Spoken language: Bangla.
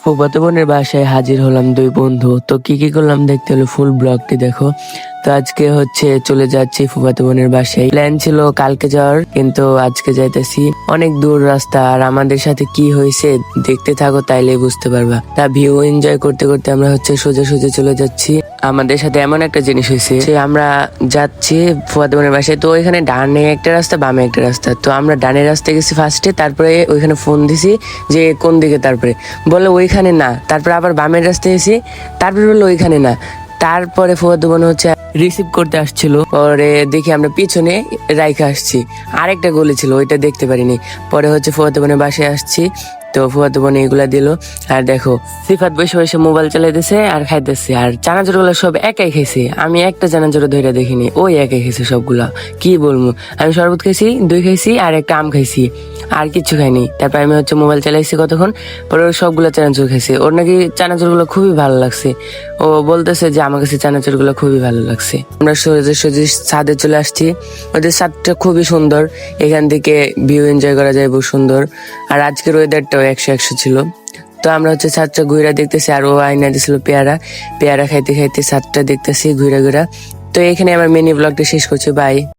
ফুফাতো বোনের বাসায় হাজির হলাম দুই বন্ধু। তো কি কি করলাম দেখতে হলো ফুল ব্লগটি দেখো। তো আজকে হচ্ছে চলে যাচ্ছি ফুফাতো বোনের বাসায়। প্ল্যান ছিল কালকে যাওয়ার, কিন্তু আজকে যাইতেছি। অনেক দূর রাস্তা, আর আমাদের সাথে কি হয়েছে দেখতে থাকো, তাইলে বুঝতে পারবা। তা ভিউ এনজয় করতে করতে আমরা হচ্ছে সোজা সোজা চলে যাচ্ছি। আমাদের সাথে এমন একটা জিনিস হয়েছে যে আমরা যাচ্ছি ফুফাতো বোনের বাসায়। তো ওইখানে ডানে একটা রাস্তা, বামে একটা রাস্তা। তো আমরা ডানের রাস্তায় গেছি ফার্স্টে, তারপরে ওইখানে ফোন দিছি যে কোন দিকে, তারপরে বলে ওইখানে না। তারপরে আবার বামের রাস্তায় এসে তারপরে বললো ওইখানে না। তারপরে ফুফাতো বোন হচ্ছে রিসিভ করতে আসছিল, পরে দেখি আমরা পিছনে রাইখা আসছি। আরেকটা গলি ছিল, ওইটা দেখতে পারিনি। পরে হচ্ছে ফুফাতো বোনের বাসায় আসছি। তো ফুফাতো বোন এগুলা দিল। আর দেখো সিফাত বসে বসে মোবাইল চালাইতেছে আর খাইতেছে। আর চানাচুর গুলো সব একাই খাইছে, আমি একটা চানাচুরও ধরে দেখিনি, ওই একাই খাইছে সবগুলা। কি বলবো, আমি শরবত খাইছি, দই খাইছি আর একটা আম খাইছি, আর কিছু খাইনি। তারপর আমি হচ্ছে মোবাইল চালাইছি কতক্ষণ, পরে ওর সবগুলো চানাচুর খাইছে। ওর নাকি চানাচুর গুলো খুবই ভালো লাগছে। ও বলতেছে যে আমার কাছে চানাচুর গুলো খুবই ভালো লাগছে। আমরা সোজা সোজা ছাদে চলে আসছি। ওদের ছাদটা খুবই সুন্দর, এখান থেকে ভিউ এনজয় করা যায় বহু সুন্দর। আর আজকের ওয়েদারটাও 100 ছিল। তো আমরা হচ্ছে ছাদটা ঘুরা দেখতেছি, আর ও আইনা দিছিল পেয়ারা। পেয়ারা খাইতে খাইতে ছাদটা দেখতেছি ঘুরা ঘুরা। তো এখানে আমার মিনি ব্লগটা শেষ করছি, বাই।